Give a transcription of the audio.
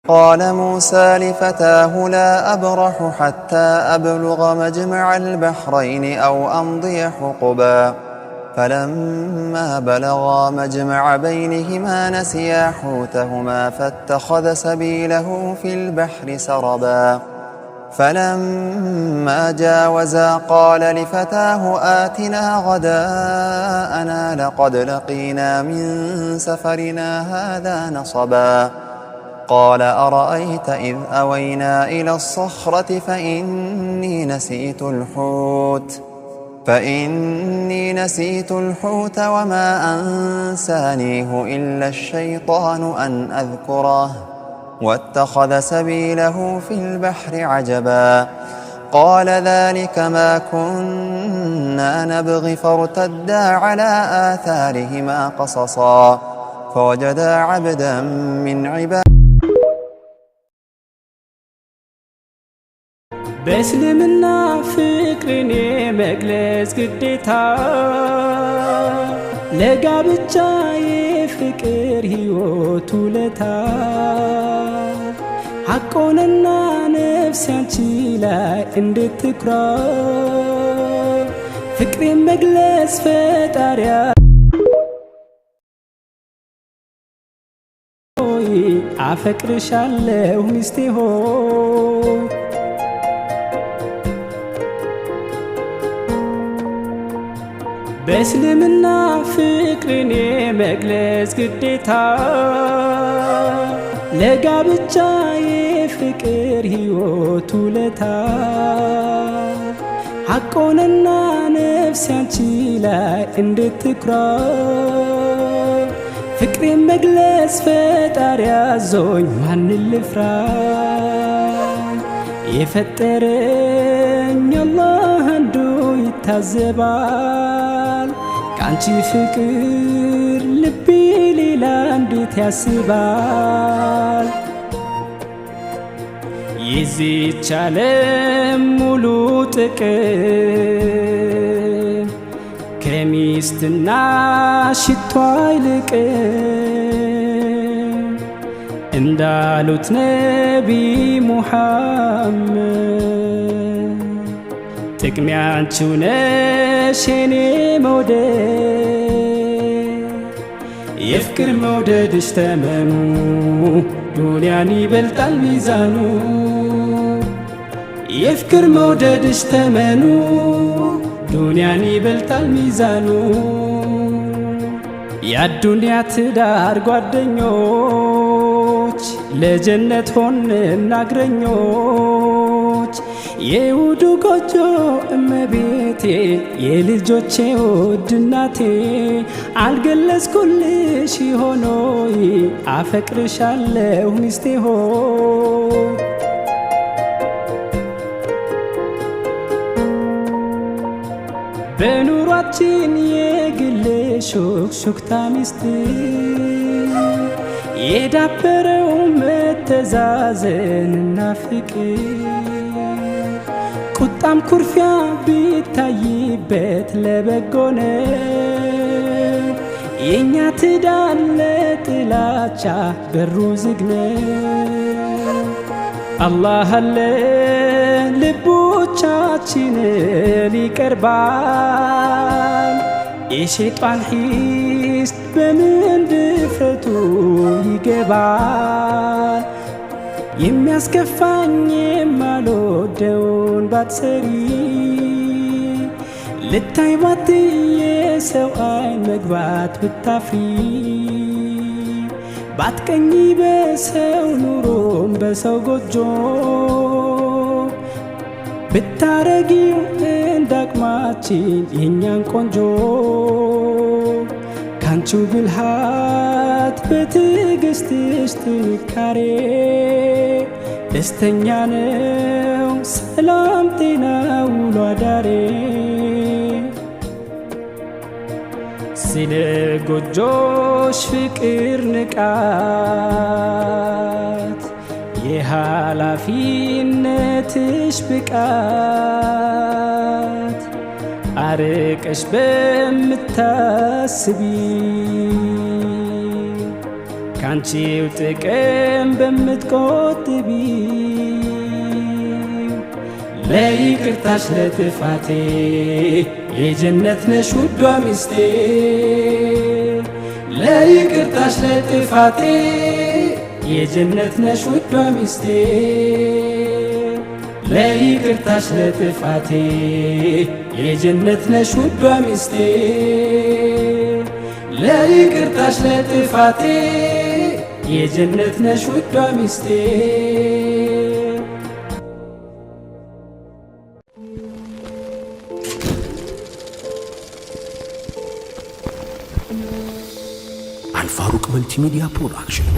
قال موسى لفتاه لا أبرح حتى أبلغ مجمع البحرين أو أمضي حقبا فلما بلغا مجمع بينهما نسيا حوتهما فاتخذ سبيله في البحر سربا فلما جاوزا قال لفتاه آتنا غداءنا لقد لقينا من سفرنا هذا نصبا قال أرأيت إذ أوينا إلى الصخرة فإني نسيت الحوت وما أنسانيه إلا الشيطان أن أذكره واتخذ سبيله في البحر عجبا قال ذلك ما كنا نبغي فارتدا على آثارهما قصصا فوجدا عبدا من عبادنا بسلمنا فكرني مجلس قديتا لقابتشا يفكر هيوت ولتا حقوننا نفسي انتي لا اندتكرا فكري مجلس فتاريا عفكرشالله مستي هو بسلمنا فكرني مجلس قديتا لقابتشا يفكر هيوت ولتا حقوننا نفسي انتي لا اندتكرا فكري مجلس فتاريا زوي من الفرا يفترن الله اندو يتعذبال كانتي فكر لبي ليلا انديت ياسبال يزيد شالم مولو تكم كميستنا شتوى لكم اندالوت نبي محمد تكمي عنشو نشيني مودد يفكر مودد اشتمنو دنياني بلطال ميزانو يفكر مودد اشتمنو دنياني بلطال ميزانو يا الدنيا تدار ጓደኞች ለጀነት ሆነን አግረኞች የውዱ ጎጆ እመቤቴ የልጆቼ ውድ እናቴ አልገለጽኩልሽ ሆኖይ አፈቅርሻለሁ ሚስቴ ሆይ በኑሯችን የግል ሹክሹክታ ሚስጥር የዳበረው መተዛዘንና ፍቅር ቁጣም ኩርፊያ ቢታይበት ለበጎ ነው የእኛ ትዳር ለጥላቻ በሩ ዝግ ነው አላህ አለ ልቦቻችንን ይቀርባል የሸይጣን ሒስድ በምን ድፍረቱ ይገባል የሚያስከፋኝ የማልወደውን ባትሰሪ ልታይ ባትይ የሰው አይን መግባት ብታፍሪ ባትቀኝ በሰው ኑሮም በሰው ጎጆ ብታረጊው እንዳቅማችን የኛን ቆንጆ ካንቺ ብልሃት በትዕግስትሽ ጥንካሬ ደስተኛ ነው ሰላም ጤና ውሎ አዳሬ ስለ ጎጆሽ ፍቅር ንቃት የኃላፊነትሽ ብቃት አርቀሽ በምታስቢ ካንቺው ጥቅም በምትቆጥቢ ለይቅርታሽ ለጥፋቴ የጀነት ነሽ ውዷ ሚስቴ ለይቅርታሽ ለጥፋቴ የጀነት ነሽ ውዷ ሚስቴ ለይቅርታሽ ለጥፋቴ የጀነት ነሽ ውዷ ሚስቴ ለይቅርታሽ ለጥፋቴ የጀነት ነሽ ውዷ ሚስቴ አልፋሩቅ መልቲሚዲያ ፕሮዳክሽን